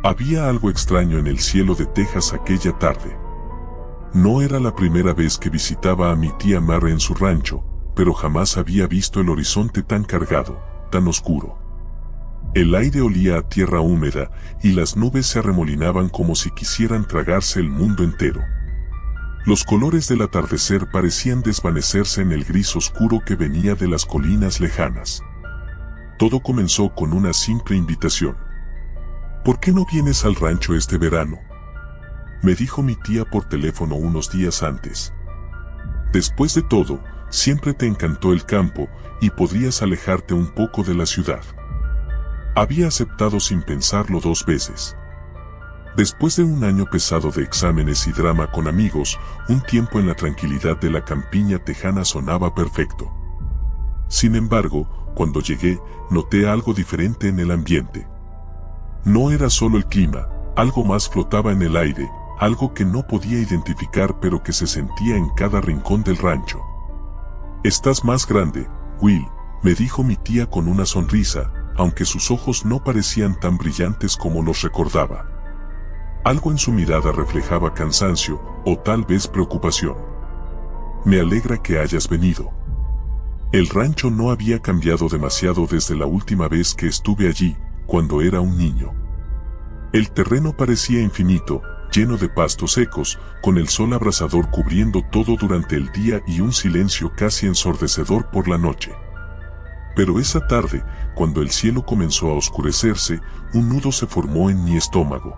Había algo extraño en el cielo de Texas aquella tarde. No era la primera vez que visitaba a mi tía Mary en su rancho, pero jamás había visto el horizonte tan cargado, tan oscuro. El aire olía a tierra húmeda y las nubes se arremolinaban como si quisieran tragarse el mundo entero. Los colores del atardecer parecían desvanecerse en el gris oscuro que venía de las colinas lejanas. Todo comenzó con una simple invitación. ¿Por qué no vienes al rancho este verano?, me dijo mi tía por teléfono unos días antes. Después de todo, siempre te encantó el campo y podrías alejarte un poco de la ciudad. Había aceptado sin pensarlo 2 veces. Después de un año pesado de exámenes y drama con amigos, un tiempo en la tranquilidad de la campiña tejana sonaba perfecto. Sin embargo, cuando llegué, noté algo diferente en el ambiente. No era solo el clima, algo más flotaba en el aire, algo que no podía identificar pero que se sentía en cada rincón del rancho. Estás más grande, Will, me dijo mi tía con una sonrisa, aunque sus ojos no parecían tan brillantes como los recordaba. Algo en su mirada reflejaba cansancio, o tal vez preocupación. Me alegra que hayas venido. El rancho no había cambiado demasiado desde la última vez que estuve allí, cuando era un niño. El terreno parecía infinito, lleno de pastos secos, con el sol abrasador cubriendo todo durante el día y un silencio casi ensordecedor por la noche. Pero esa tarde, cuando el cielo comenzó a oscurecerse, un nudo se formó en mi estómago.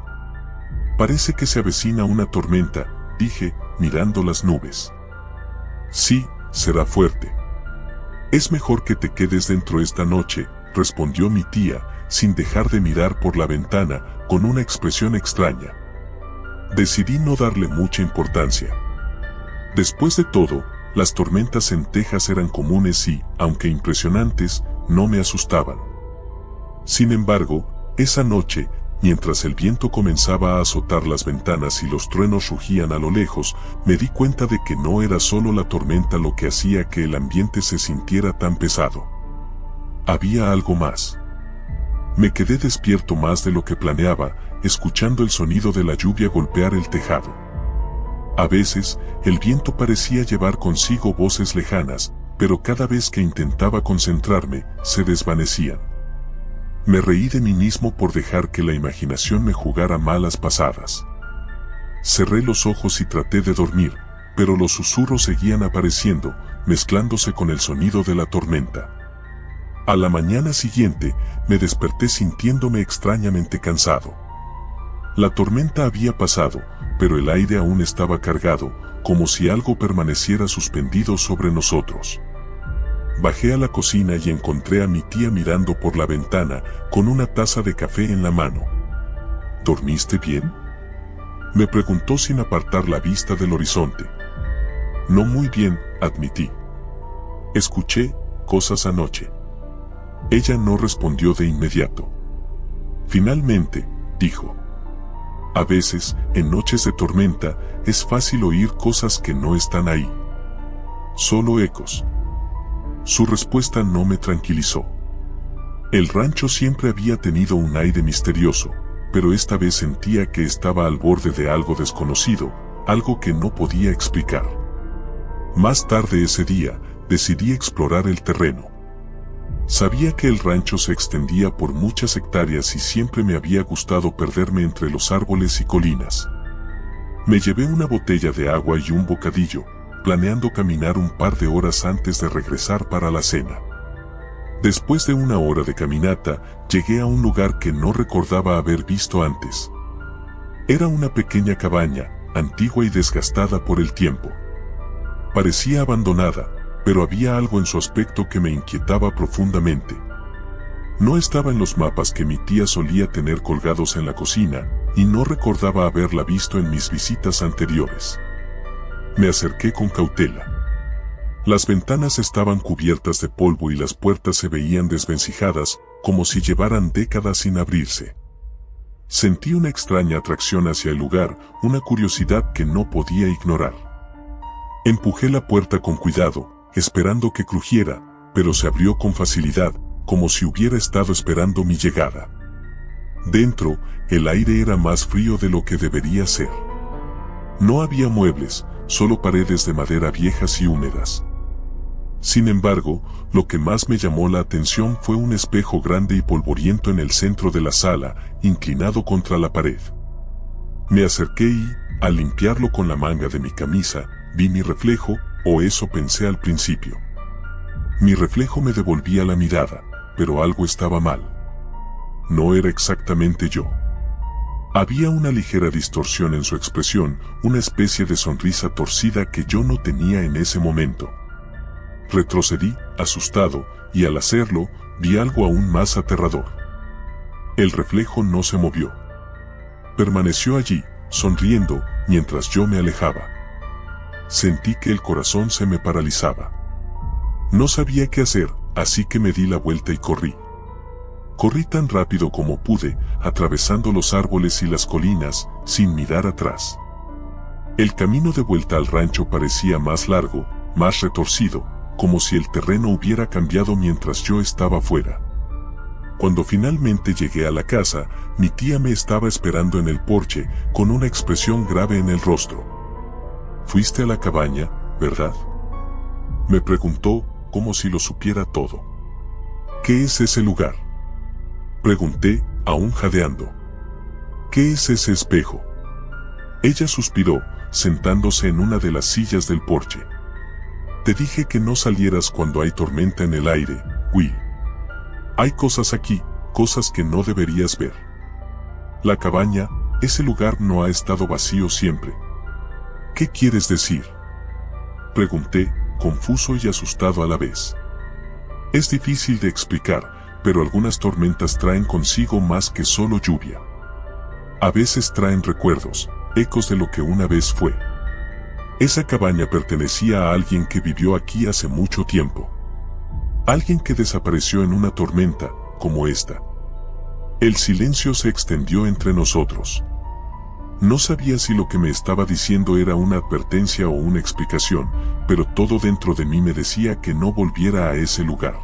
Parece que se avecina una tormenta, dije, mirando las nubes. Sí, será fuerte. Es mejor que te quedes dentro esta noche, respondió mi tía, sin dejar de mirar por la ventana, con una expresión extraña. Decidí no darle mucha importancia. Después de todo, las tormentas en Texas eran comunes y, aunque impresionantes, no me asustaban. Sin embargo, esa noche, mientras el viento comenzaba a azotar las ventanas y los truenos rugían a lo lejos, me di cuenta de que no era solo la tormenta lo que hacía que el ambiente se sintiera tan pesado. Había algo más. Me quedé despierto más de lo que planeaba, escuchando el sonido de la lluvia golpear el tejado. A veces, el viento parecía llevar consigo voces lejanas, pero cada vez que intentaba concentrarme, se desvanecían. Me reí de mí mismo por dejar que la imaginación me jugara malas pasadas. Cerré los ojos y traté de dormir, pero los susurros seguían apareciendo, mezclándose con el sonido de la tormenta. A la mañana siguiente, me desperté sintiéndome extrañamente cansado. La tormenta había pasado, pero el aire aún estaba cargado, como si algo permaneciera suspendido sobre nosotros. Bajé a la cocina y encontré a mi tía mirando por la ventana, con una taza de café en la mano. ¿Dormiste bien?, me preguntó sin apartar la vista del horizonte. No muy bien, admití. Escuché cosas anoche. Ella no respondió de inmediato. Finalmente, dijo. A veces, en noches de tormenta, es fácil oír cosas que no están ahí. Solo ecos. Su respuesta no me tranquilizó. El rancho siempre había tenido un aire misterioso, pero esta vez sentía que estaba al borde de algo desconocido, algo que no podía explicar. Más tarde ese día, decidí explorar el terreno. Sabía que el rancho se extendía por muchas hectáreas y siempre me había gustado perderme entre los árboles y colinas. Me llevé una botella de agua y un bocadillo, planeando caminar un par de horas antes de regresar para la cena. Después de una hora de caminata, llegué a un lugar que no recordaba haber visto antes. Era una pequeña cabaña, antigua y desgastada por el tiempo. Parecía abandonada, pero había algo en su aspecto que me inquietaba profundamente. No estaba en los mapas que mi tía solía tener colgados en la cocina, y no recordaba haberla visto en mis visitas anteriores. Me acerqué con cautela. Las ventanas estaban cubiertas de polvo y las puertas se veían desvencijadas, como si llevaran décadas sin abrirse. Sentí una extraña atracción hacia el lugar, una curiosidad que no podía ignorar. Empujé la puerta con cuidado, esperando que crujiera, pero se abrió con facilidad, como si hubiera estado esperando mi llegada. Dentro, el aire era más frío de lo que debería ser. No había muebles, solo paredes de madera viejas y húmedas. Sin embargo, lo que más me llamó la atención fue un espejo grande y polvoriento en el centro de la sala, inclinado contra la pared. Me acerqué y, al limpiarlo con la manga de mi camisa, vi mi reflejo, o eso pensé al principio. Mi reflejo me devolvía la mirada, pero algo estaba mal. No era exactamente yo. Había una ligera distorsión en su expresión, una especie de sonrisa torcida que yo no tenía en ese momento. Retrocedí, asustado, y al hacerlo, vi algo aún más aterrador. El reflejo no se movió. Permaneció allí, sonriendo, mientras yo me alejaba. Sentí que el corazón se me paralizaba. No sabía qué hacer, así que me di la vuelta y corrí. Corrí tan rápido como pude, atravesando los árboles y las colinas, sin mirar atrás. El camino de vuelta al rancho parecía más largo, más retorcido, como si el terreno hubiera cambiado mientras yo estaba fuera. Cuando finalmente llegué a la casa, mi tía me estaba esperando en el porche, con una expresión grave en el rostro. «Fuiste a la cabaña, ¿verdad?», me preguntó, como si lo supiera todo. «¿Qué es ese lugar?», pregunté, aún jadeando. «¿Qué es ese espejo?». Ella suspiró, sentándose en una de las sillas del porche. «Te dije que no salieras cuando hay tormenta en el aire, Will. Hay cosas aquí, cosas que no deberías ver. La cabaña, ese lugar no ha estado vacío siempre». «¿Qué quieres decir?», pregunté, confuso y asustado a la vez. Es difícil de explicar, pero algunas tormentas traen consigo más que solo lluvia. A veces traen recuerdos, ecos de lo que una vez fue. Esa cabaña pertenecía a alguien que vivió aquí hace mucho tiempo. Alguien que desapareció en una tormenta, como esta. El silencio se extendió entre nosotros. No sabía si lo que me estaba diciendo era una advertencia o una explicación, pero todo dentro de mí me decía que no volviera a ese lugar.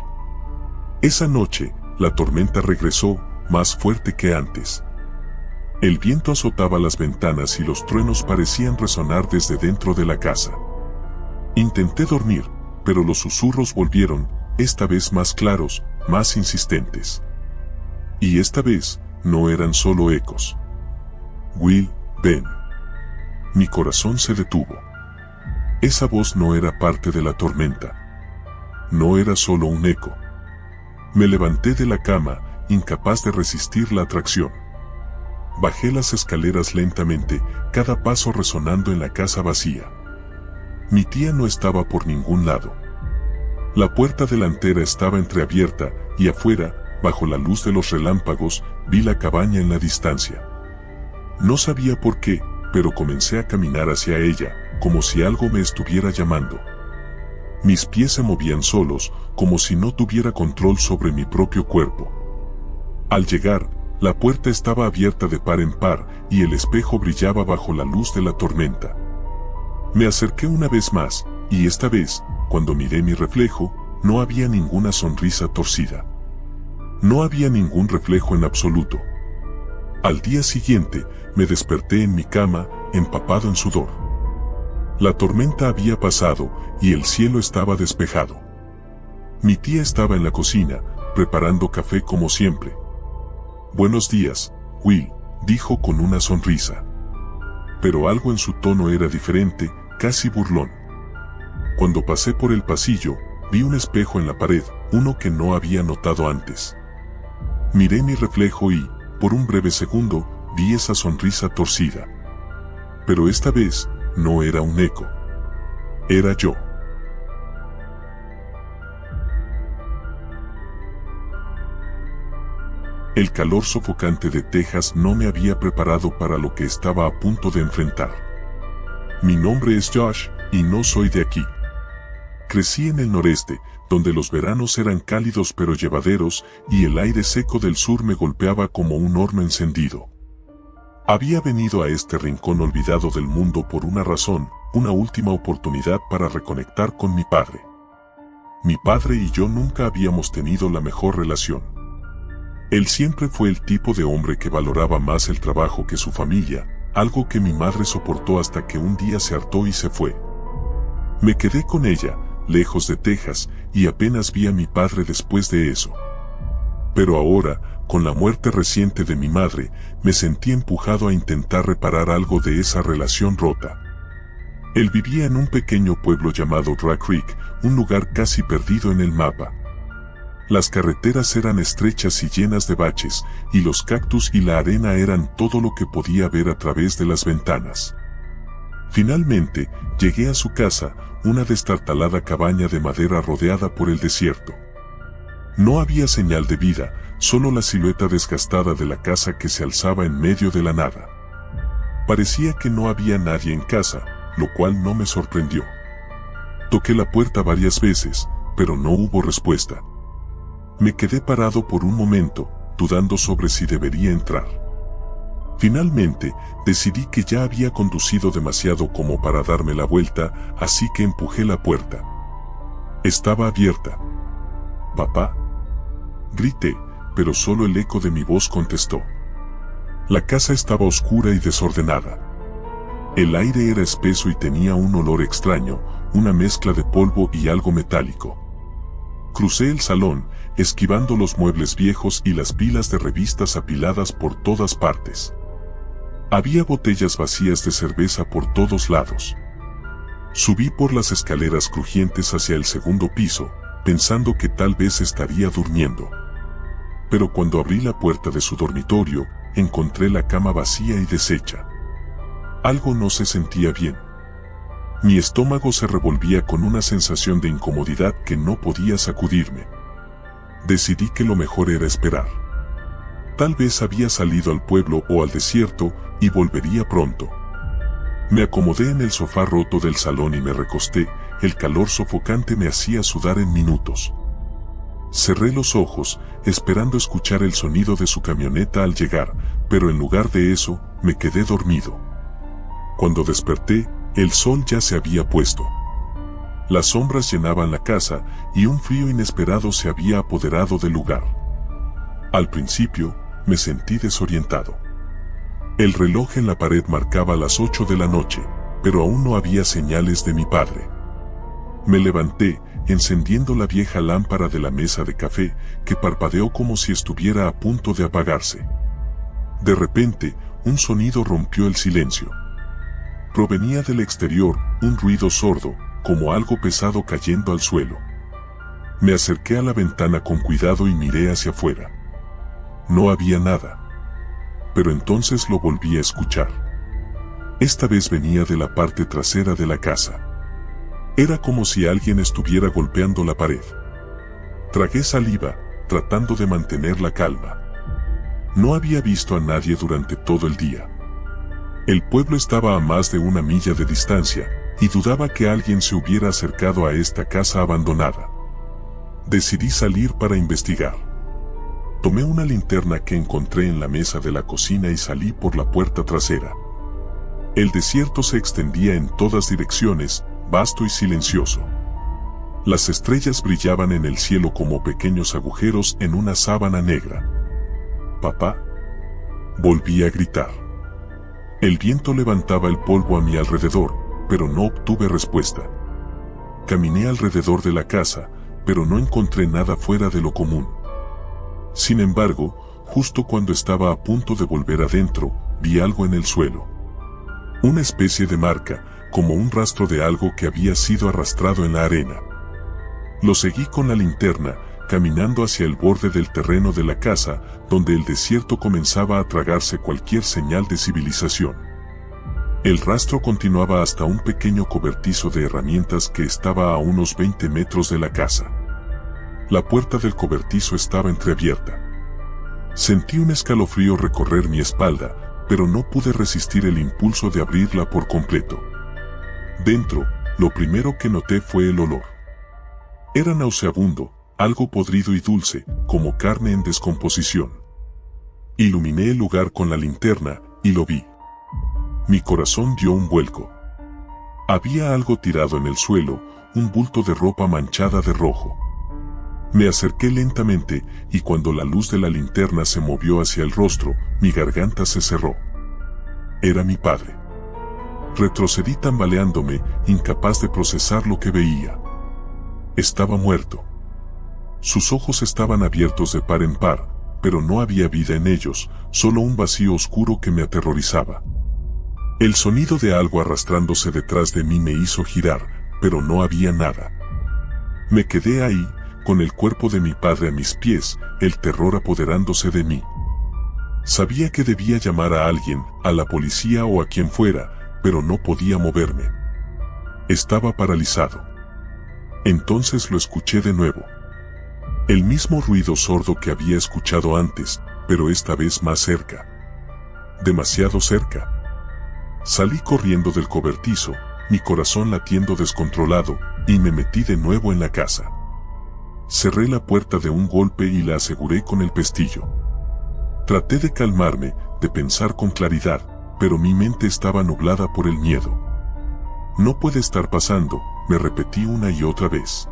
Esa noche, la tormenta regresó, más fuerte que antes. El viento azotaba las ventanas y los truenos parecían resonar desde dentro de la casa. Intenté dormir, pero los susurros volvieron, esta vez más claros, más insistentes. Y esta vez, no eran solo ecos. «Will, ven». Mi corazón se detuvo. Esa voz no era parte de la tormenta. No era solo un eco. Me levanté de la cama, incapaz de resistir la atracción. Bajé las escaleras lentamente, cada paso resonando en la casa vacía. Mi tía no estaba por ningún lado. La puerta delantera estaba entreabierta, y afuera, bajo la luz de los relámpagos, vi la cabaña en la distancia. No sabía por qué, pero comencé a caminar hacia ella, como si algo me estuviera llamando. Mis pies se movían solos, como si no tuviera control sobre mi propio cuerpo. Al llegar, la puerta estaba abierta de par en par, y el espejo brillaba bajo la luz de la tormenta. Me acerqué una vez más, y esta vez, cuando miré mi reflejo, no había ninguna sonrisa torcida. No había ningún reflejo en absoluto. Al día siguiente, me desperté en mi cama, empapado en sudor. La tormenta había pasado, y el cielo estaba despejado. Mi tía estaba en la cocina, preparando café como siempre. «Buenos días, Will», dijo con una sonrisa. Pero algo en su tono era diferente, casi burlón. Cuando pasé por el pasillo, vi un espejo en la pared, uno que no había notado antes. Miré mi reflejo y, por un breve segundo, vi esa sonrisa torcida. Pero esta vez, no era un eco. Era yo. El calor sofocante de Texas no me había preparado para lo que estaba a punto de enfrentar. Mi nombre es Josh, y no soy de aquí. Crecí en el noreste, donde los veranos eran cálidos pero llevaderos, y el aire seco del sur me golpeaba como un horno encendido. Había venido a este rincón olvidado del mundo por una razón, una última oportunidad para reconectar con mi padre. Mi padre y yo nunca habíamos tenido la mejor relación. Él siempre fue el tipo de hombre que valoraba más el trabajo que su familia, algo que mi madre soportó hasta que un día se hartó y se fue. Me quedé con ella, lejos de Texas, y apenas vi a mi padre después de eso. Pero ahora, con la muerte reciente de mi madre, me sentí empujado a intentar reparar algo de esa relación rota. Él vivía en un pequeño pueblo llamado Dry Creek, un lugar casi perdido en el mapa. Las carreteras eran estrechas y llenas de baches, y los cactus y la arena eran todo lo que podía ver a través de las ventanas. Finalmente, llegué a su casa, una destartalada cabaña de madera rodeada por el desierto. No había señal de vida, solo la silueta desgastada de la casa que se alzaba en medio de la nada. Parecía que no había nadie en casa, lo cual no me sorprendió. Toqué la puerta varias veces, pero no hubo respuesta. Me quedé parado por un momento, dudando sobre si debería entrar. Finalmente, decidí que ya había conducido demasiado como para darme la vuelta, así que empujé la puerta. Estaba abierta. «¿Papá?», grité, pero solo el eco de mi voz contestó. La casa estaba oscura y desordenada. El aire era espeso y tenía un olor extraño, una mezcla de polvo y algo metálico. Crucé el salón, esquivando los muebles viejos y las pilas de revistas apiladas por todas partes. Había botellas vacías de cerveza por todos lados. Subí por las escaleras crujientes hacia el segundo piso, pensando que tal vez estaría durmiendo. Pero cuando abrí la puerta de su dormitorio, encontré la cama vacía y deshecha. Algo no se sentía bien. Mi estómago se revolvía con una sensación de incomodidad que no podía sacudirme. Decidí que lo mejor era esperar. Tal vez había salido al pueblo o al desierto y volvería pronto. Me acomodé en el sofá roto del salón y me recosté, el calor sofocante me hacía sudar en minutos. Cerré los ojos, esperando escuchar el sonido de su camioneta al llegar, pero en lugar de eso, me quedé dormido. Cuando desperté, el sol ya se había puesto. Las sombras llenaban la casa y un frío inesperado se había apoderado del lugar. Al principio, me sentí desorientado. El reloj en la pared marcaba las 8 de la noche, pero aún no había señales de mi padre. Me levanté, encendiendo la vieja lámpara de la mesa de café, que parpadeó como si estuviera a punto de apagarse. De repente, un sonido rompió el silencio. Provenía del exterior, un ruido sordo, como algo pesado cayendo al suelo. Me acerqué a la ventana con cuidado y miré hacia afuera. No había nada. Pero entonces lo volví a escuchar. Esta vez venía de la parte trasera de la casa. Era como si alguien estuviera golpeando la pared. Tragué saliva, tratando de mantener la calma. No había visto a nadie durante todo el día. El pueblo estaba a más de 1 milla de distancia, y dudaba que alguien se hubiera acercado a esta casa abandonada. Decidí salir para investigar. Tomé una linterna que encontré en la mesa de la cocina y salí por la puerta trasera. El desierto se extendía en todas direcciones, vasto y silencioso. Las estrellas brillaban en el cielo como pequeños agujeros en una sábana negra. «Papá», volví a gritar. El viento levantaba el polvo a mi alrededor, pero no obtuve respuesta. Caminé alrededor de la casa, pero no encontré nada fuera de lo común. Sin embargo, justo cuando estaba a punto de volver adentro, vi algo en el suelo. Una especie de marca, como un rastro de algo que había sido arrastrado en la arena. Lo seguí con la linterna, caminando hacia el borde del terreno de la casa, donde el desierto comenzaba a tragarse cualquier señal de civilización. El rastro continuaba hasta un pequeño cobertizo de herramientas que estaba a unos 20 metros de la casa. La puerta del cobertizo estaba entreabierta. Sentí un escalofrío recorrer mi espalda, pero no pude resistir el impulso de abrirla por completo. Dentro, lo primero que noté fue el olor. Era nauseabundo, algo podrido y dulce, como carne en descomposición. Iluminé el lugar con la linterna, y lo vi. Mi corazón dio un vuelco. Había algo tirado en el suelo, un bulto de ropa manchada de rojo. Me acerqué lentamente y cuando la luz de la linterna se movió hacia el rostro, mi garganta se cerró. Era mi padre. Retrocedí tambaleándome, incapaz de procesar lo que veía. Estaba muerto. Sus ojos estaban abiertos de par en par, pero no había vida en ellos, solo un vacío oscuro que me aterrorizaba. El sonido de algo arrastrándose detrás de mí me hizo girar, pero no había nada. Me quedé ahí, con el cuerpo de mi padre a mis pies, el terror apoderándose de mí. Sabía que debía llamar a alguien, a la policía o a quien fuera, pero no podía moverme. Estaba paralizado. Entonces lo escuché de nuevo. El mismo ruido sordo que había escuchado antes, pero esta vez más cerca. Demasiado cerca. Salí corriendo del cobertizo, mi corazón latiendo descontrolado, y me metí de nuevo en la casa. Cerré la puerta de un golpe y la aseguré con el pestillo. Traté de calmarme, de pensar con claridad, pero mi mente estaba nublada por el miedo. No puede estar pasando, me repetí una y otra vez.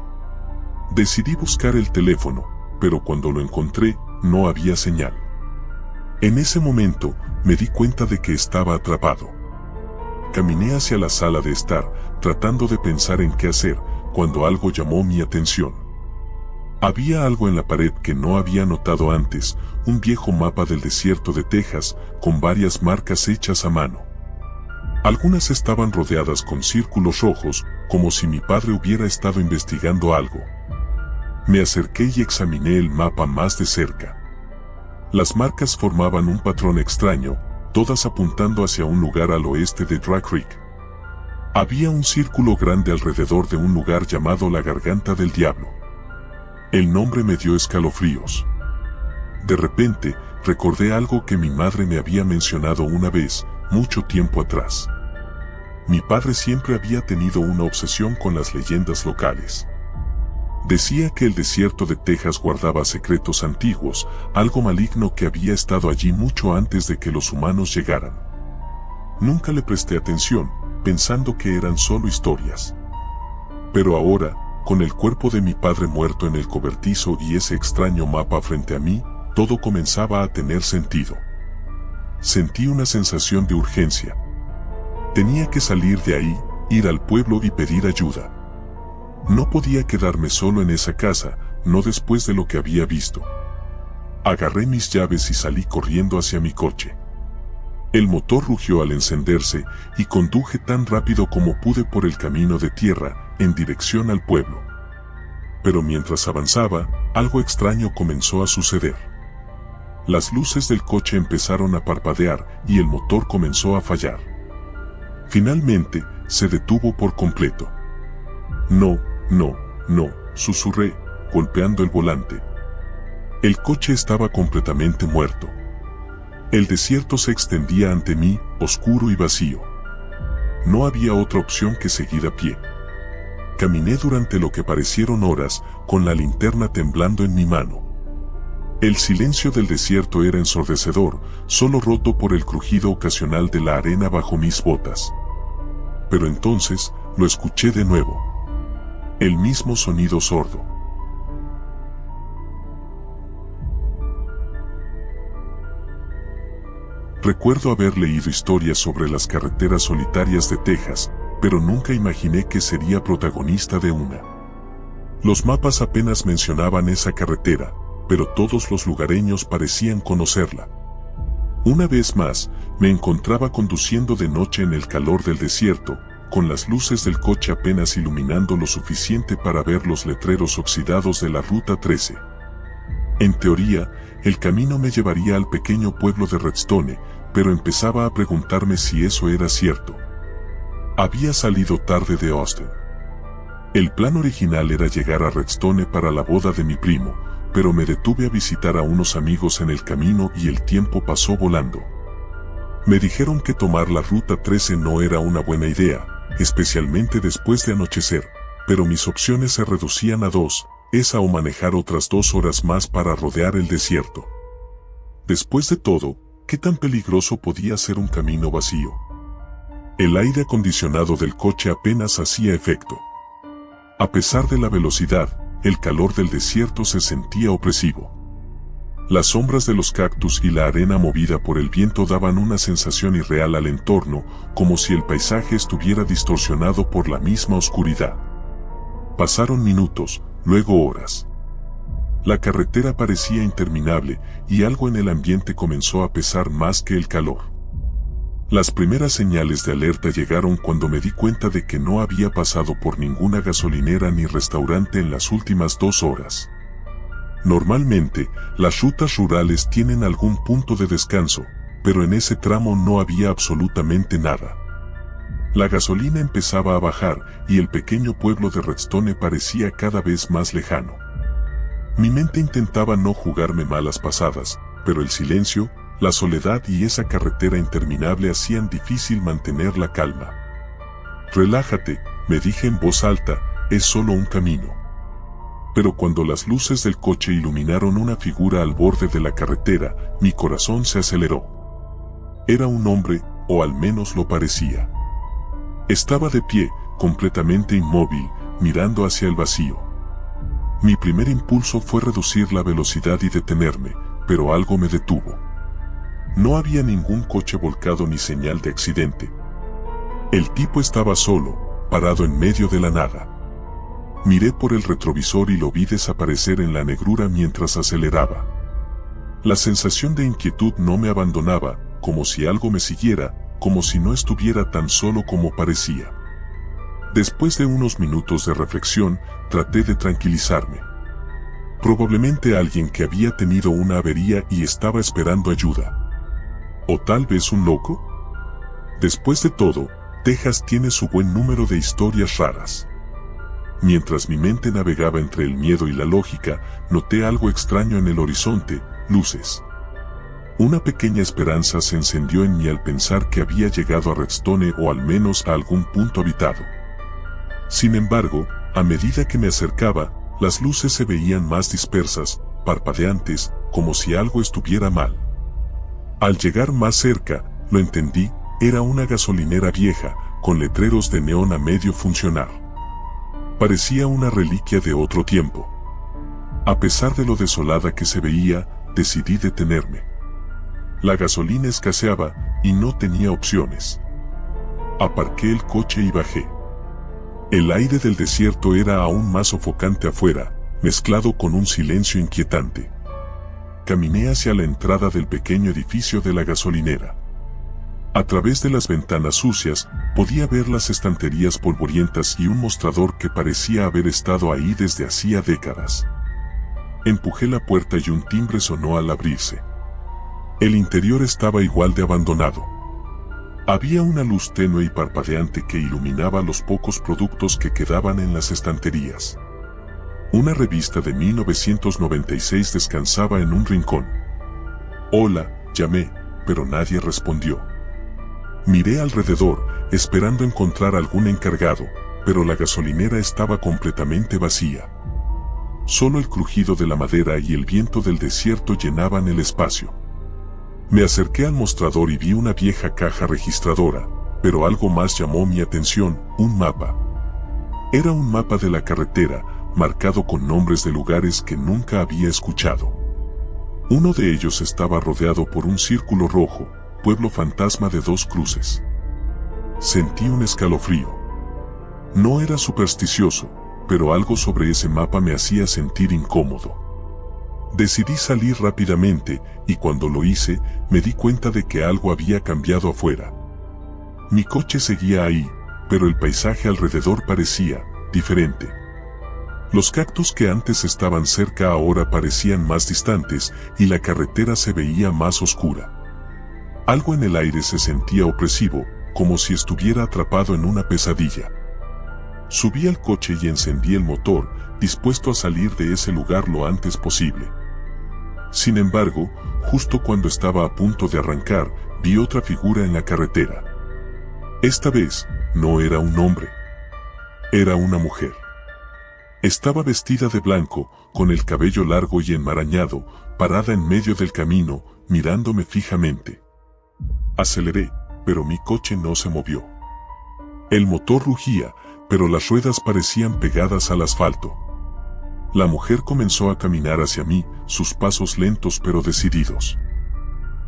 Decidí buscar el teléfono, pero cuando lo encontré, no había señal. En ese momento, me di cuenta de que estaba atrapado. Caminé hacia la sala de estar, tratando de pensar en qué hacer, cuando algo llamó mi atención. Había algo en la pared que no había notado antes, un viejo mapa del desierto de Texas, con varias marcas hechas a mano. Algunas estaban rodeadas con círculos rojos, como si mi padre hubiera estado investigando algo. Me acerqué y examiné el mapa más de cerca. Las marcas formaban un patrón extraño, todas apuntando hacia un lugar al oeste de Dry Creek. Había un círculo grande alrededor de un lugar llamado la Garganta del Diablo. El nombre me dio escalofríos. De repente, recordé algo que mi madre me había mencionado una vez, mucho tiempo atrás. Mi padre siempre había tenido una obsesión con las leyendas locales. Decía que el desierto de Texas guardaba secretos antiguos, algo maligno que había estado allí mucho antes de que los humanos llegaran. Nunca le presté atención, pensando que eran solo historias. Pero ahora, con el cuerpo de mi padre muerto en el cobertizo y ese extraño mapa frente a mí, todo comenzaba a tener sentido. Sentí una sensación de urgencia. Tenía que salir de ahí, ir al pueblo y pedir ayuda. No podía quedarme solo en esa casa, no después de lo que había visto. Agarré mis llaves y salí corriendo hacia mi coche. El motor rugió al encenderse y conduje tan rápido como pude por el camino de tierra, en dirección al pueblo. Pero mientras avanzaba, algo extraño comenzó a suceder. Las luces del coche empezaron a parpadear y el motor comenzó a fallar. Finalmente, se detuvo por completo. No, susurré, golpeando el volante. El coche estaba completamente muerto. El desierto se extendía ante mí, oscuro y vacío. No había otra opción que seguir a pie. Caminé durante lo que parecieron horas, con la linterna temblando en mi mano. El silencio del desierto era ensordecedor, solo roto por el crujido ocasional de la arena bajo mis botas. Pero entonces, lo escuché de nuevo. El mismo sonido sordo. Recuerdo haber leído historias sobre las carreteras solitarias de Texas, pero nunca imaginé que sería protagonista de una. Los mapas apenas mencionaban esa carretera, pero todos los lugareños parecían conocerla. Una vez más, me encontraba conduciendo de noche en el calor del desierto, con las luces del coche apenas iluminando lo suficiente para ver los letreros oxidados de la Ruta 13. En teoría, el camino me llevaría al pequeño pueblo de Redstone, pero empezaba a preguntarme si eso era cierto. Había salido tarde de Austin. El plan original era llegar a Redstone para la boda de mi primo, pero me detuve a visitar a unos amigos en el camino y el tiempo pasó volando. Me dijeron que tomar la Ruta 13 no era una buena idea, especialmente después de anochecer, pero mis opciones se reducían a dos, esa o manejar otras 2 horas más para rodear el desierto. Después de todo, ¿qué tan peligroso podía ser un camino vacío? El aire acondicionado del coche apenas hacía efecto. A pesar de la velocidad, el calor del desierto se sentía opresivo. Las sombras de los cactus y la arena movida por el viento daban una sensación irreal al entorno, como si el paisaje estuviera distorsionado por la misma oscuridad. Pasaron minutos, luego horas. La carretera parecía interminable y algo en el ambiente comenzó a pesar más que el calor. Las primeras señales de alerta llegaron cuando me di cuenta de que no había pasado por ninguna gasolinera ni restaurante en las últimas 2 horas. Normalmente, las rutas rurales tienen algún punto de descanso, pero en ese tramo no había absolutamente nada. La gasolina empezaba a bajar y el pequeño pueblo de Redstone parecía cada vez más lejano. Mi mente intentaba no jugarme malas pasadas, pero el silencio, la soledad y esa carretera interminable hacían difícil mantener la calma. Relájate, me dije en voz alta, es solo un camino. Pero cuando las luces del coche iluminaron una figura al borde de la carretera, mi corazón se aceleró. Era un hombre, o al menos lo parecía. Estaba de pie, completamente inmóvil, mirando hacia el vacío. Mi primer impulso fue reducir la velocidad y detenerme, pero algo me detuvo. No había ningún coche volcado ni señal de accidente. El tipo estaba solo, parado en medio de la nada. Miré por el retrovisor y lo vi desaparecer en la negrura mientras aceleraba. La sensación de inquietud no me abandonaba, como si algo me siguiera, como si no estuviera tan solo como parecía. Después de unos minutos de reflexión, traté de tranquilizarme. Probablemente alguien que había tenido una avería y estaba esperando ayuda. ¿O tal vez un loco? Después de todo, Texas tiene su buen número de historias raras. Mientras mi mente navegaba entre el miedo y la lógica, noté algo extraño en el horizonte, luces. Una pequeña esperanza se encendió en mí al pensar que había llegado a Redstone o al menos a algún punto habitado. Sin embargo, a medida que me acercaba, las luces se veían más dispersas, parpadeantes, como si algo estuviera mal. Al llegar más cerca, lo entendí, era una gasolinera vieja, con letreros de neón a medio funcionar. Parecía una reliquia de otro tiempo. A pesar de lo desolada que se veía, decidí detenerme. La gasolina escaseaba y no tenía opciones. Aparqué el coche y bajé. El aire del desierto era aún más sofocante afuera, mezclado con un silencio inquietante. Caminé hacia la entrada del pequeño edificio de la gasolinera. A través de las ventanas sucias, podía ver las estanterías polvorientas y un mostrador que parecía haber estado ahí desde hacía décadas. Empujé la puerta y un timbre sonó al abrirse. El interior estaba igual de abandonado. Había una luz tenue y parpadeante que iluminaba los pocos productos que quedaban en las estanterías. Una revista de 1996 descansaba en un rincón. «Hola», llamé, pero nadie respondió. Miré alrededor, esperando encontrar algún encargado, pero la gasolinera estaba completamente vacía. Solo el crujido de la madera y el viento del desierto llenaban el espacio. Me acerqué al mostrador y vi una vieja caja registradora, pero algo más llamó mi atención, un mapa. Era un mapa de la carretera, marcado con nombres de lugares que nunca había escuchado. Uno de ellos estaba rodeado por un círculo rojo, pueblo fantasma de 2 cruces. Sentí un escalofrío. No era supersticioso, pero algo sobre ese mapa me hacía sentir incómodo. Decidí salir rápidamente, y cuando lo hice, me di cuenta de que algo había cambiado afuera. Mi coche seguía ahí, pero el paisaje alrededor parecía diferente. Los cactus que antes estaban cerca ahora parecían más distantes, y la carretera se veía más oscura. Algo en el aire se sentía opresivo, como si estuviera atrapado en una pesadilla. Subí al coche y encendí el motor, dispuesto a salir de ese lugar lo antes posible. Sin embargo, justo cuando estaba a punto de arrancar, vi otra figura en la carretera. Esta vez, no era un hombre. Era una mujer. Estaba vestida de blanco, con el cabello largo y enmarañado, parada en medio del camino, mirándome fijamente. Aceleré, pero mi coche no se movió. El motor rugía, pero las ruedas parecían pegadas al asfalto. La mujer comenzó a caminar hacia mí, sus pasos lentos pero decididos.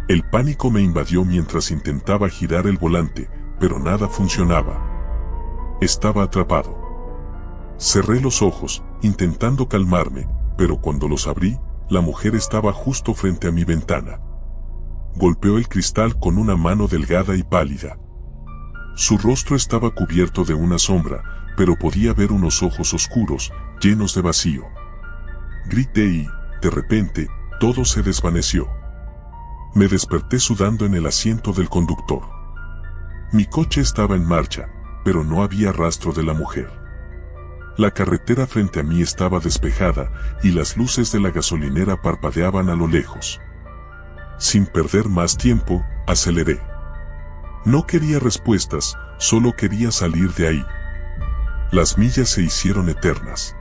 El pánico me invadió mientras intentaba girar el volante, pero nada funcionaba. Estaba atrapado. Cerré los ojos, intentando calmarme, pero cuando los abrí, la mujer estaba justo frente a mi ventana. Golpeó el cristal con una mano delgada y pálida. Su rostro estaba cubierto de una sombra, pero podía ver unos ojos oscuros, llenos de vacío. Grité y, de repente, todo se desvaneció. Me desperté sudando en el asiento del conductor. Mi coche estaba en marcha, pero no había rastro de la mujer. La carretera frente a mí estaba despejada y las luces de la gasolinera parpadeaban a lo lejos. Sin perder más tiempo, aceleré. No quería respuestas, solo quería salir de ahí. Las millas se hicieron eternas.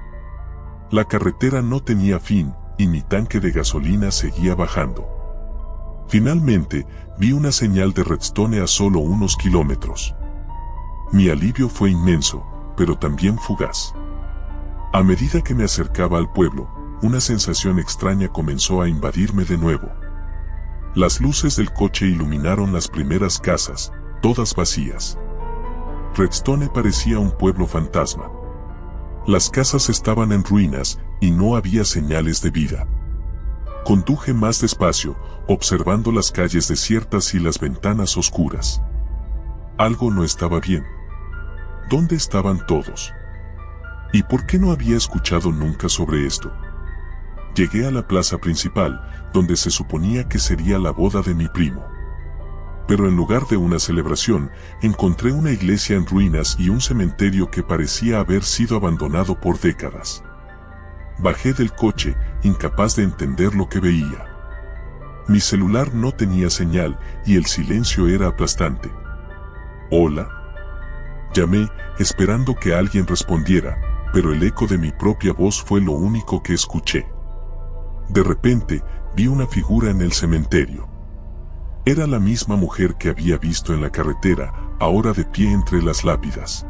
La carretera no tenía fin y mi tanque de gasolina seguía bajando. Finalmente, vi una señal de Redstone a solo unos kilómetros. Mi alivio fue inmenso, pero también fugaz. A medida que me acercaba al pueblo, una sensación extraña comenzó a invadirme de nuevo. Las luces del coche iluminaron las primeras casas, todas vacías. Redstone parecía un pueblo fantasma. Las casas estaban en ruinas y no había señales de vida. Conduje más despacio, observando las calles desiertas y las ventanas oscuras. Algo no estaba bien. ¿Dónde estaban todos? ¿Y por qué no había escuchado nunca sobre esto? Llegué a la plaza principal, donde se suponía que sería la boda de mi primo. Pero en lugar de una celebración, encontré una iglesia en ruinas y un cementerio que parecía haber sido abandonado por décadas. Bajé del coche, incapaz de entender lo que veía. Mi celular no tenía señal y el silencio era aplastante. «Hola». Llamé, esperando que alguien respondiera, pero el eco de mi propia voz fue lo único que escuché. De repente, vi una figura en el cementerio. Era la misma mujer que había visto en la carretera, ahora de pie entre las lápidas.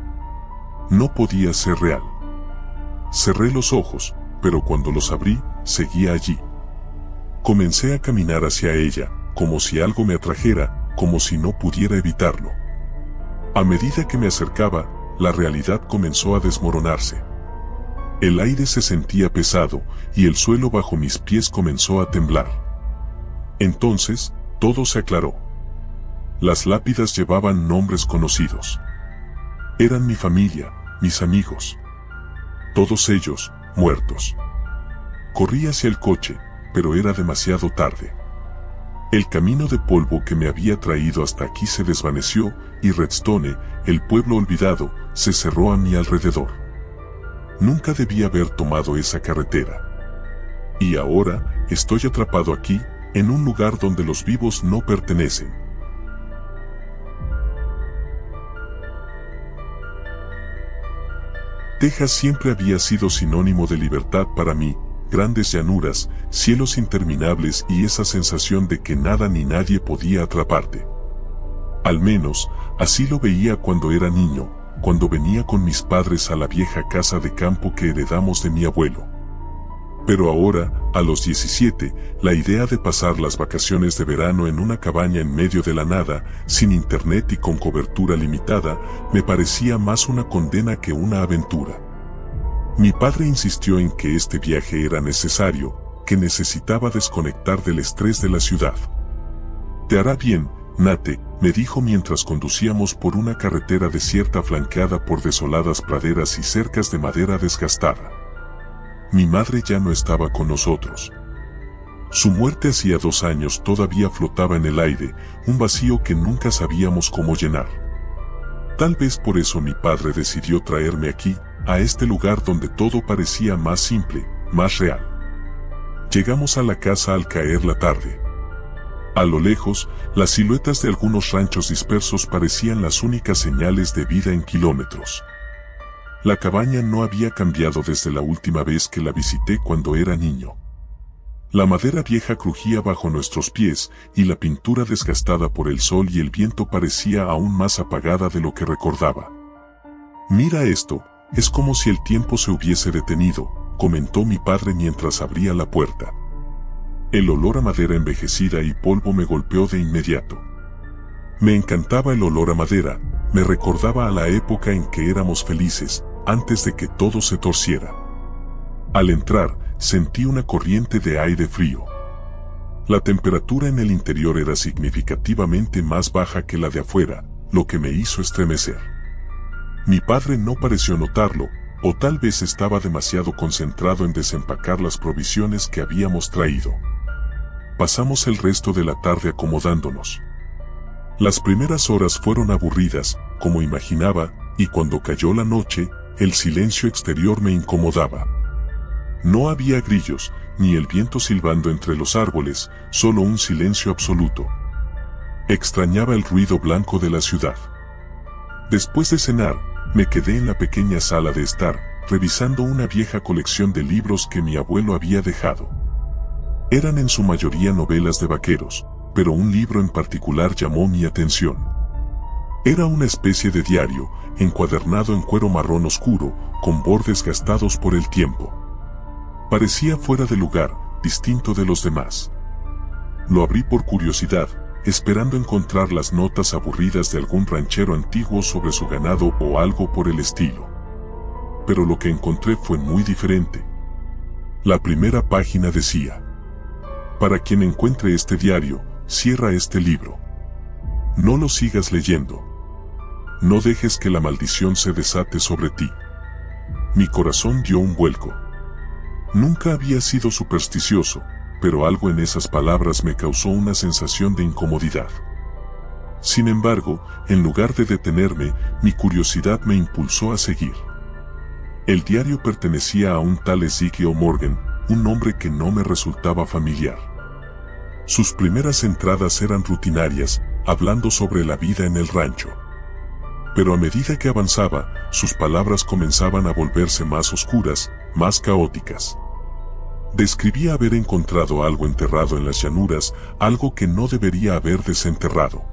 No podía ser real. Cerré los ojos, pero cuando los abrí, seguía allí. Comencé a caminar hacia ella, como si algo me atrajera, como si no pudiera evitarlo. A medida que me acercaba, la realidad comenzó a desmoronarse. El aire se sentía pesado, y el suelo bajo mis pies comenzó a temblar. Entonces, todo se aclaró. Las lápidas llevaban nombres conocidos. Eran mi familia, mis amigos. Todos ellos, muertos. Corrí hacia el coche, pero era demasiado tarde. El camino de polvo que me había traído hasta aquí se desvaneció, y Redstone, el pueblo olvidado, se cerró a mi alrededor. Nunca debí haber tomado esa carretera. Y ahora, estoy atrapado aquí, en un lugar donde los vivos no pertenecen. Texas siempre había sido sinónimo de libertad para mí, grandes llanuras, cielos interminables y esa sensación de que nada ni nadie podía atraparte. Al menos, así lo veía cuando era niño, cuando venía con mis padres a la vieja casa de campo que heredamos de mi abuelo. Pero ahora, a los 17, la idea de pasar las vacaciones de verano en una cabaña en medio de la nada, sin internet y con cobertura limitada, me parecía más una condena que una aventura. Mi padre insistió en que este viaje era necesario, que necesitaba desconectar del estrés de la ciudad. «Te hará bien, Nate», me dijo mientras conducíamos por una carretera desierta flanqueada por desoladas praderas y cercas de madera desgastada. Mi madre ya no estaba con nosotros. Su muerte hacía 2 años todavía flotaba en el aire, un vacío que nunca sabíamos cómo llenar. Tal vez por eso mi padre decidió traerme aquí, a este lugar donde todo parecía más simple, más real. Llegamos a la casa al caer la tarde. A lo lejos, las siluetas de algunos ranchos dispersos parecían las únicas señales de vida en kilómetros. La cabaña no había cambiado desde la última vez que la visité cuando era niño. La madera vieja crujía bajo nuestros pies y la pintura desgastada por el sol y el viento parecía aún más apagada de lo que recordaba. «Mira esto», Es como si el tiempo se hubiese detenido, comentó mi padre mientras abría la puerta. El olor a madera envejecida y polvo me golpeó de inmediato. Me encantaba el olor a madera, me recordaba a la época en que éramos felices, antes de que todo se torciera. Al entrar, sentí una corriente de aire frío. La temperatura en el interior era significativamente más baja que la de afuera, lo que me hizo estremecer. Mi padre no pareció notarlo, o tal vez estaba demasiado concentrado en desempacar las provisiones que habíamos traído. Pasamos el resto de la tarde acomodándonos. Las primeras horas fueron aburridas, como imaginaba, y cuando cayó la noche, el silencio exterior me incomodaba. No había grillos, ni el viento silbando entre los árboles, solo un silencio absoluto. Extrañaba el ruido blanco de la ciudad. Después de cenar, me quedé en la pequeña sala de estar, revisando una vieja colección de libros que mi abuelo había dejado. Eran en su mayoría novelas de vaqueros, pero un libro en particular llamó mi atención. Era una especie de diario, encuadernado en cuero marrón oscuro, con bordes gastados por el tiempo. Parecía fuera de lugar, distinto de los demás. Lo abrí por curiosidad, esperando encontrar las notas aburridas de algún ranchero antiguo sobre su ganado o algo por el estilo. Pero lo que encontré fue muy diferente. La primera página decía: para quien encuentre este diario, cierra este libro. No lo sigas leyendo. No dejes que la maldición se desate sobre ti. Mi corazón dio un vuelco. Nunca había sido supersticioso, pero algo en esas palabras me causó una sensación de incomodidad. Sin embargo, en lugar de detenerme, mi curiosidad me impulsó a seguir. El diario pertenecía a un tal Ezekiel Morgan, un nombre que no me resultaba familiar. Sus primeras entradas eran rutinarias, hablando sobre la vida en el rancho. Pero a medida que avanzaba, sus palabras comenzaban a volverse más oscuras, más caóticas. Describía haber encontrado algo enterrado en las llanuras, algo que no debería haber desenterrado.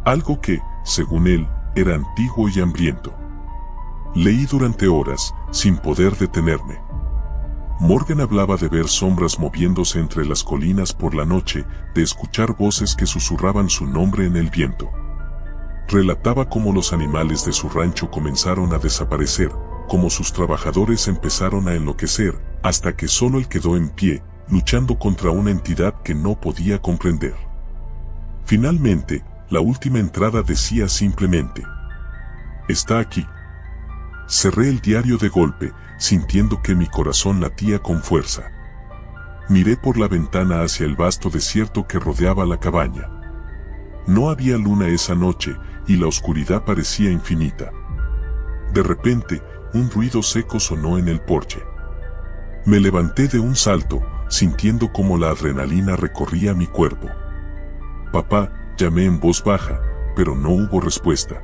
Algo que, según él, era antiguo y hambriento. Leí durante horas, sin poder detenerme. Morgan hablaba de ver sombras moviéndose entre las colinas por la noche, de escuchar voces que susurraban su nombre en el viento. Relataba cómo los animales de su rancho comenzaron a desaparecer, cómo sus trabajadores empezaron a enloquecer, hasta que solo él quedó en pie, luchando contra una entidad que no podía comprender. Finalmente, la última entrada decía simplemente: está aquí. Cerré el diario de golpe, sintiendo que mi corazón latía con fuerza. Miré por la ventana hacia el vasto desierto que rodeaba la cabaña. No había luna esa noche, y la oscuridad parecía infinita. De repente, un ruido seco sonó en el porche. Me levanté de un salto, sintiendo como la adrenalina recorría mi cuerpo. Papá, llamé en voz baja, pero no hubo respuesta.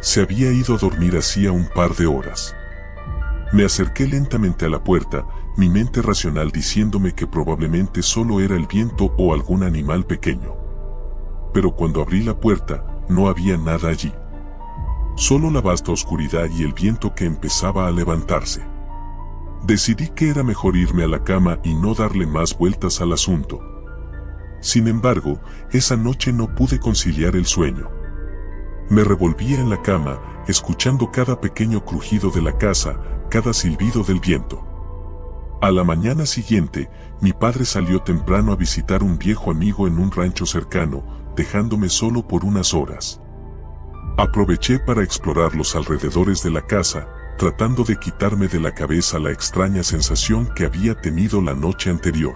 Se había ido a dormir hacía un par de horas. Me acerqué lentamente a la puerta, mi mente racional diciéndome que probablemente solo era el viento o algún animal pequeño. Pero cuando abrí la puerta, no había nada allí. Solo la vasta oscuridad y el viento que empezaba a levantarse. Decidí que era mejor irme a la cama y no darle más vueltas al asunto. Sin embargo, esa noche no pude conciliar el sueño. Me revolvía en la cama, escuchando cada pequeño crujido de la casa, cada silbido del viento. A la mañana siguiente, mi padre salió temprano a visitar un viejo amigo en un rancho cercano, dejándome solo por unas horas. Aproveché para explorar los alrededores de la casa, tratando de quitarme de la cabeza la extraña sensación que había tenido la noche anterior.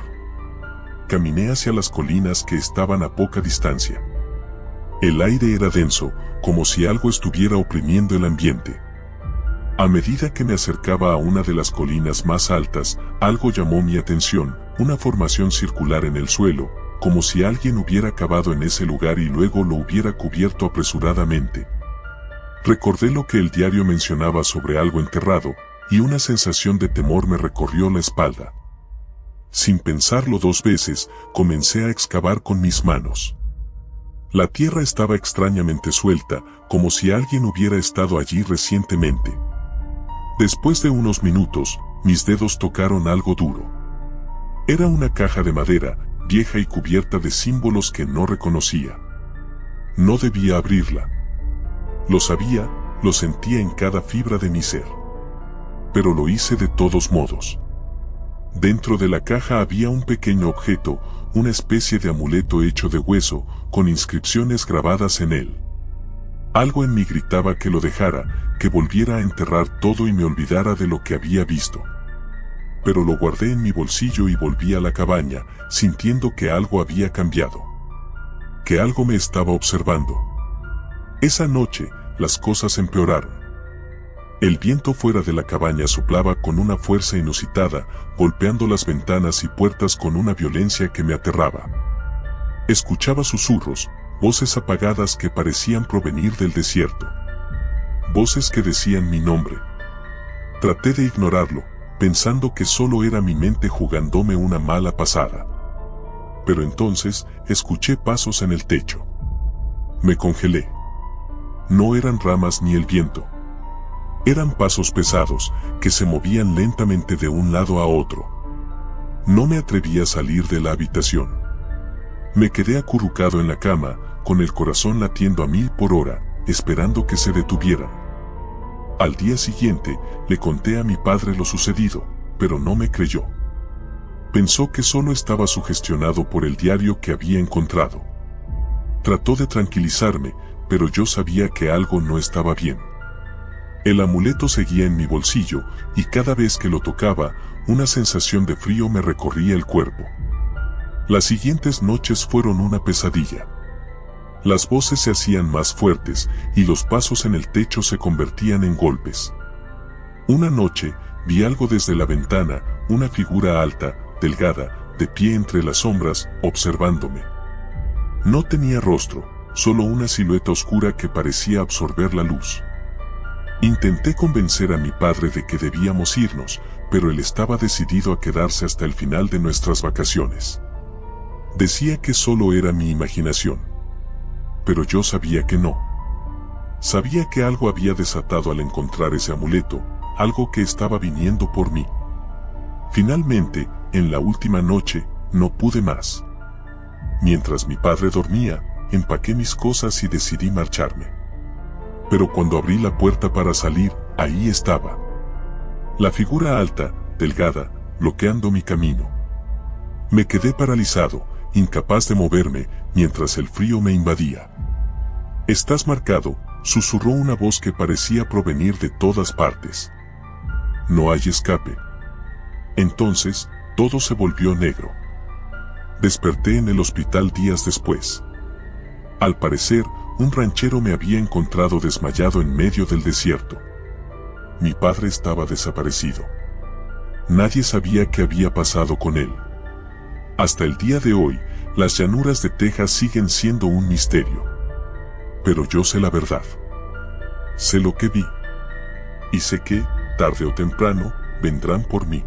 Caminé hacia las colinas que estaban a poca distancia. El aire era denso, como si algo estuviera oprimiendo el ambiente. A medida que me acercaba a una de las colinas más altas, algo llamó mi atención, una formación circular en el suelo, como si alguien hubiera cavado en ese lugar y luego lo hubiera cubierto apresuradamente. Recordé lo que el diario mencionaba sobre algo enterrado, y una sensación de temor me recorrió la espalda. Sin pensarlo dos veces, comencé a excavar con mis manos. La tierra estaba extrañamente suelta, como si alguien hubiera estado allí recientemente. Después de unos minutos, mis dedos tocaron algo duro. Era una caja de madera, vieja y cubierta de símbolos que no reconocía. No debía abrirla. Lo sabía, lo sentía en cada fibra de mi ser. Pero lo hice de todos modos. Dentro de la caja había un pequeño objeto, una especie de amuleto hecho de hueso, con inscripciones grabadas en él. Algo en mí gritaba que lo dejara, que volviera a enterrar todo y me olvidara de lo que había visto. Pero lo guardé en mi bolsillo y volví a la cabaña, sintiendo que algo había cambiado. Que algo me estaba observando. Esa noche, las cosas empeoraron. El viento fuera de la cabaña soplaba con una fuerza inusitada, golpeando las ventanas y puertas con una violencia que me aterraba. Escuchaba susurros, voces apagadas que parecían provenir del desierto. Voces que decían mi nombre. Traté de ignorarlo, pensando que solo era mi mente jugándome una mala pasada. Pero entonces, escuché pasos en el techo. Me congelé. No eran ramas ni el viento. Eran pasos pesados, que se movían lentamente de un lado a otro. No me atreví a salir de la habitación. Me quedé acurrucado en la cama, con el corazón latiendo a 1000 por hora, esperando que se detuvieran. Al día siguiente, le conté a mi padre lo sucedido, pero no me creyó. Pensó que solo estaba sugestionado por el diario que había encontrado. Trató de tranquilizarme, pero yo sabía que algo no estaba bien. El amuleto seguía en mi bolsillo, y cada vez que lo tocaba, una sensación de frío me recorría el cuerpo. Las siguientes noches fueron una pesadilla. Las voces se hacían más fuertes, y los pasos en el techo se convertían en golpes. Una noche, vi algo desde la ventana, una figura alta, delgada, de pie entre las sombras, observándome. No tenía rostro, solo una silueta oscura que parecía absorber la luz. Intenté convencer a mi padre de que debíamos irnos, pero él estaba decidido a quedarse hasta el final de nuestras vacaciones. Decía que solo era mi imaginación. Pero yo sabía que no. Sabía que algo había desatado al encontrar ese amuleto, algo que estaba viniendo por mí. Finalmente, en la última noche, no pude más. Mientras mi padre dormía, empaqué mis cosas y decidí marcharme. Pero cuando abrí la puerta para salir, ahí estaba. La figura alta, delgada, bloqueando mi camino. Me quedé paralizado, incapaz de moverme, mientras el frío me invadía. «Estás marcado», susurró una voz que parecía provenir de todas partes. «No hay escape». Entonces, todo se volvió negro. Desperté en el hospital días después. Al parecer, un ranchero me había encontrado desmayado en medio del desierto. Mi padre estaba desaparecido. Nadie sabía qué había pasado con él. Hasta el día de hoy, las llanuras de Texas siguen siendo un misterio. Pero yo sé la verdad. Sé lo que vi. Y sé que, tarde o temprano, vendrán por mí.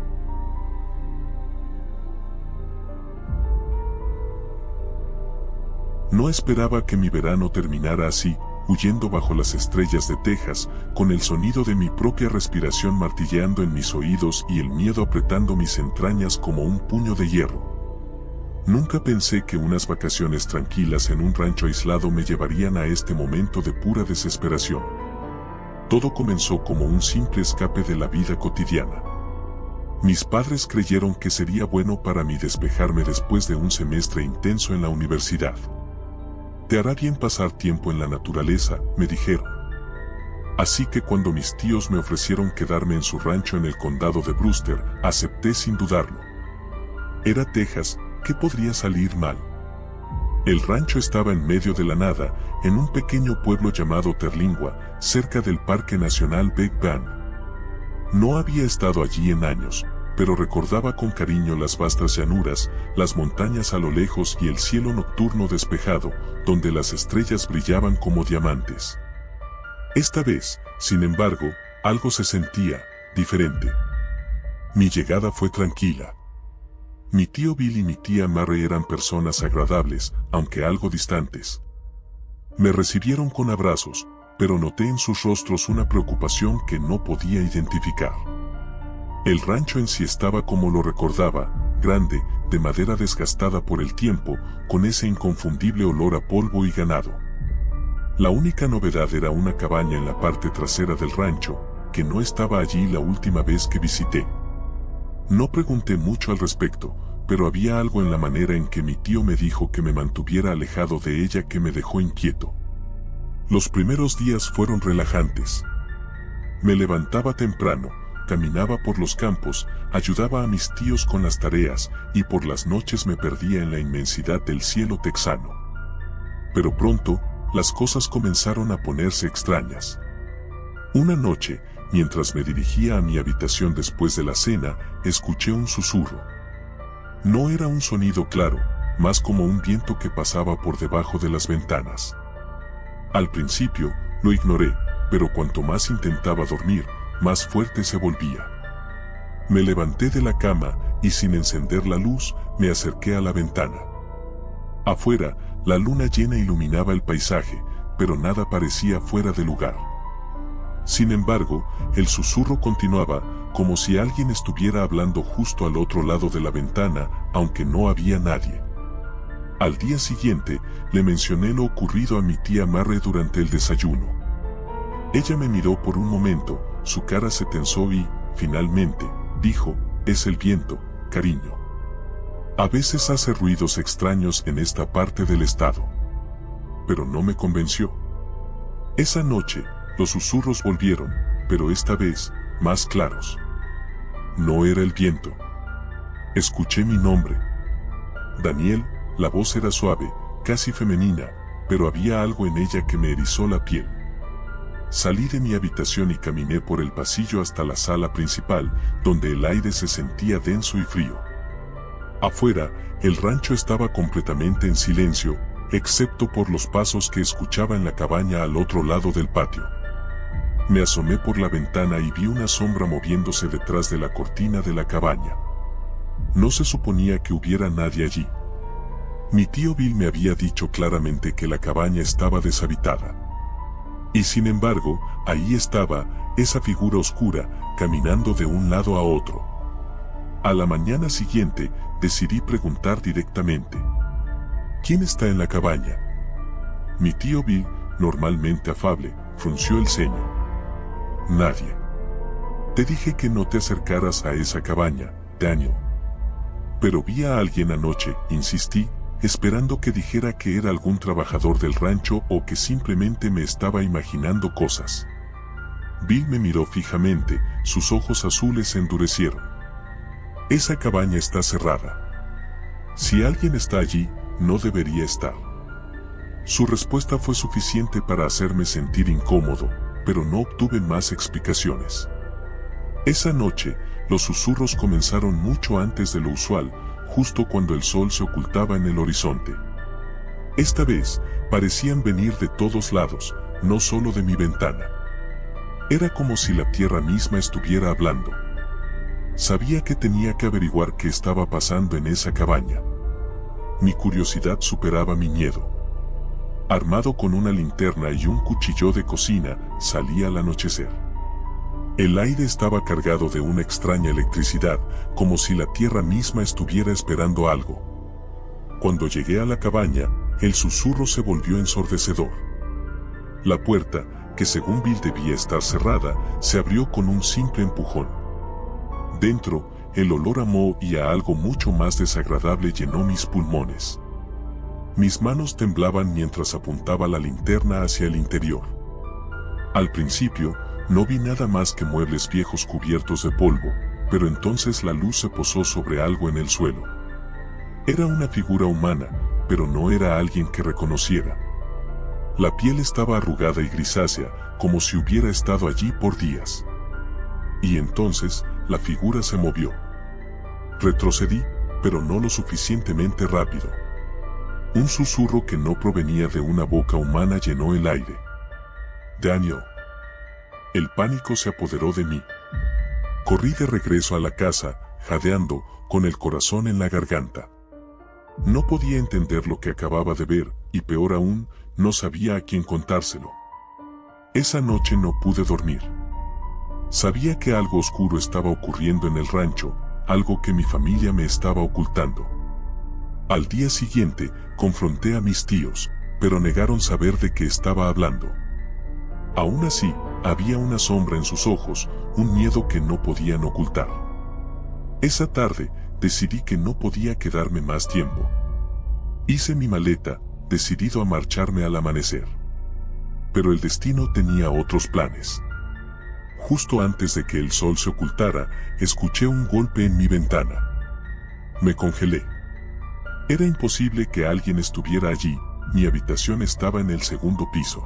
No esperaba que mi verano terminara así, huyendo bajo las estrellas de Texas, con el sonido de mi propia respiración martilleando en mis oídos y el miedo apretando mis entrañas como un puño de hierro. Nunca pensé que unas vacaciones tranquilas en un rancho aislado me llevarían a este momento de pura desesperación. Todo comenzó como un simple escape de la vida cotidiana. Mis padres creyeron que sería bueno para mí despejarme después de un semestre intenso en la universidad. «Te hará bien pasar tiempo en la naturaleza», me dijeron. Así que cuando mis tíos me ofrecieron quedarme en su rancho en el condado de Brewster, acepté sin dudarlo. Era Texas, ¿qué podría salir mal? El rancho estaba en medio de la nada, en un pequeño pueblo llamado Terlingua, cerca del Parque Nacional Big Bend. No había estado allí en años, pero recordaba con cariño las vastas llanuras, las montañas a lo lejos y el cielo nocturno despejado, donde las estrellas brillaban como diamantes. Esta vez, sin embargo, algo se sentía diferente. Mi llegada fue tranquila. Mi tío Bill y mi tía Mary eran personas agradables, aunque algo distantes. Me recibieron con abrazos, pero noté en sus rostros una preocupación que no podía identificar. El rancho en sí estaba como lo recordaba, grande, de madera desgastada por el tiempo, con ese inconfundible olor a polvo y ganado. La única novedad era una cabaña en la parte trasera del rancho, que no estaba allí la última vez que visité. No pregunté mucho al respecto, pero había algo en la manera en que mi tío me dijo que me mantuviera alejado de ella que me dejó inquieto. Los primeros días fueron relajantes. Me levantaba temprano, caminaba por los campos, ayudaba a mis tíos con las tareas y por las noches me perdía en la inmensidad del cielo texano. Pero pronto, las cosas comenzaron a ponerse extrañas. Una noche, mientras me dirigía a mi habitación después de la cena, escuché un susurro. No era un sonido claro, más como un viento que pasaba por debajo de las ventanas. Al principio, lo ignoré, pero cuanto más intentaba dormir, más fuerte se volvía. Me levanté de la cama y sin encender la luz, me acerqué a la ventana. Afuera, la luna llena iluminaba el paisaje, pero nada parecía fuera de lugar. Sin embargo, el susurro continuaba, como si alguien estuviera hablando justo al otro lado de la ventana, aunque no había nadie. Al día siguiente, le mencioné lo ocurrido a mi tía Marre durante el desayuno. Ella me miró por un momento, su cara se tensó y, finalmente, dijo, «Es el viento, cariño. A veces hace ruidos extraños en esta parte del estado». Pero no me convenció. Esa noche, los susurros volvieron, pero esta vez, más claros. No era el viento. Escuché mi nombre. Daniel, la voz era suave, casi femenina, pero había algo en ella que me erizó la piel. Salí de mi habitación y caminé por el pasillo hasta la sala principal, donde el aire se sentía denso y frío. Afuera, el rancho estaba completamente en silencio, excepto por los pasos que escuchaba en la cabaña al otro lado del patio. Me asomé por la ventana y vi una sombra moviéndose detrás de la cortina de la cabaña. No se suponía que hubiera nadie allí. Mi tío Bill me había dicho claramente que la cabaña estaba deshabitada. Y sin embargo, ahí estaba, esa figura oscura, caminando de un lado a otro. A la mañana siguiente, decidí preguntar directamente. ¿Quién está en la cabaña? Mi tío Bill, normalmente afable, frunció el ceño. Nadie. Te dije que no te acercaras a esa cabaña, Daniel. Pero vi a alguien anoche, insistí, esperando que dijera que era algún trabajador del rancho o que simplemente me estaba imaginando cosas. Bill me miró fijamente, sus ojos azules se endurecieron. Esa cabaña está cerrada. Si alguien está allí, no debería estar. Su respuesta fue suficiente para hacerme sentir incómodo, pero no obtuve más explicaciones. Esa noche, los susurros comenzaron mucho antes de lo usual, justo cuando el sol se ocultaba en el horizonte. Esta vez, parecían venir de todos lados, no solo de mi ventana. Era como si la tierra misma estuviera hablando. Sabía que tenía que averiguar qué estaba pasando en esa cabaña. Mi curiosidad superaba mi miedo. Armado con una linterna y un cuchillo de cocina, salí al anochecer. El aire estaba cargado de una extraña electricidad, como si la tierra misma estuviera esperando algo. Cuando llegué a la cabaña, el susurro se volvió ensordecedor. La puerta, que según Bill debía estar cerrada, se abrió con un simple empujón. Dentro, el olor a moho y a algo mucho más desagradable llenó mis pulmones. Mis manos temblaban mientras apuntaba la linterna hacia el interior. Al principio, no vi nada más que muebles viejos cubiertos de polvo, pero entonces la luz se posó sobre algo en el suelo. Era una figura humana, pero no era alguien que reconociera. La piel estaba arrugada y grisácea, como si hubiera estado allí por días. Y entonces, la figura se movió. Retrocedí, pero no lo suficientemente rápido. Un susurro que no provenía de una boca humana llenó el aire. Daniel. El pánico se apoderó de mí. Corrí de regreso a la casa, jadeando, con el corazón en la garganta. No podía entender lo que acababa de ver, y peor aún, no sabía a quién contárselo. Esa noche no pude dormir. Sabía que algo oscuro estaba ocurriendo en el rancho, algo que mi familia me estaba ocultando. Al día siguiente, confronté a mis tíos, pero negaron saber de qué estaba hablando. Aún así, había una sombra en sus ojos, un miedo que no podían ocultar. Esa tarde, decidí que no podía quedarme más tiempo. Hice mi maleta, decidido a marcharme al amanecer. Pero el destino tenía otros planes. Justo antes de que el sol se ocultara, escuché un golpe en mi ventana. Me congelé. Era imposible que alguien estuviera allí, mi habitación estaba en el segundo piso.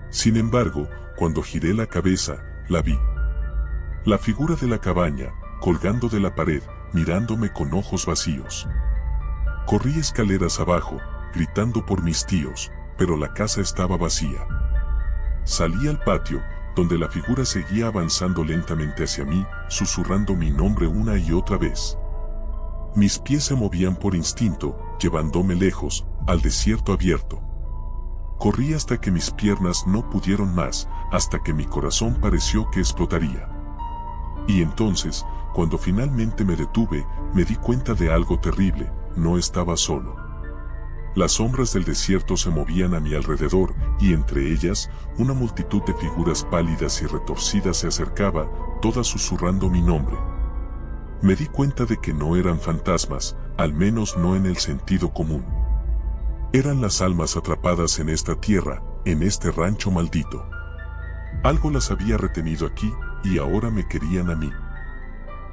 Sin embargo, cuando giré la cabeza, la vi. La figura de la cabaña, colgando de la pared, mirándome con ojos vacíos. Corrí escaleras abajo, gritando por mis tíos, pero la casa estaba vacía. Salí al patio, donde la figura seguía avanzando lentamente hacia mí, susurrando mi nombre una y otra vez. Mis pies se movían por instinto, llevándome lejos, al desierto abierto. Corrí hasta que mis piernas no pudieron más, hasta que mi corazón pareció que explotaría. Y entonces, cuando finalmente me detuve, me di cuenta de algo terrible, no estaba solo. Las sombras del desierto se movían a mi alrededor, y entre ellas, una multitud de figuras pálidas y retorcidas se acercaba, todas susurrando mi nombre. Me di cuenta de que no eran fantasmas, al menos no en el sentido común. Eran las almas atrapadas en esta tierra, en este rancho maldito. Algo las había retenido aquí, y ahora me querían a mí.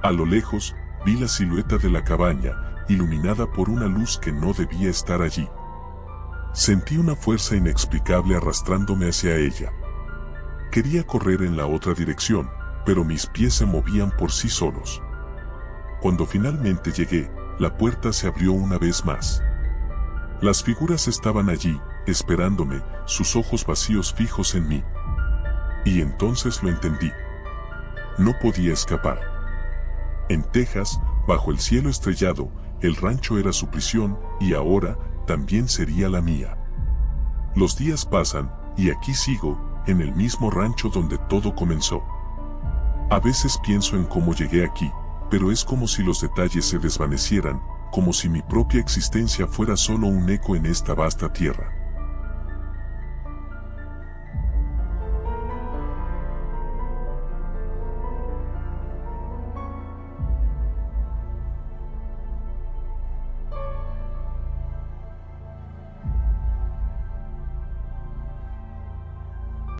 A lo lejos, vi la silueta de la cabaña, iluminada por una luz que no debía estar allí. Sentí una fuerza inexplicable arrastrándome hacia ella. Quería correr en la otra dirección, pero mis pies se movían por sí solos. Cuando finalmente llegué, la puerta se abrió una vez más. Las figuras estaban allí, esperándome, sus ojos vacíos fijos en mí. Y entonces lo entendí. No podía escapar. En Texas, bajo el cielo estrellado, el rancho era su prisión, y ahora, también sería la mía. Los días pasan, y aquí sigo, en el mismo rancho donde todo comenzó. A veces pienso en cómo llegué aquí, pero es como si los detalles se desvanecieran, como si mi propia existencia fuera solo un eco en esta vasta tierra.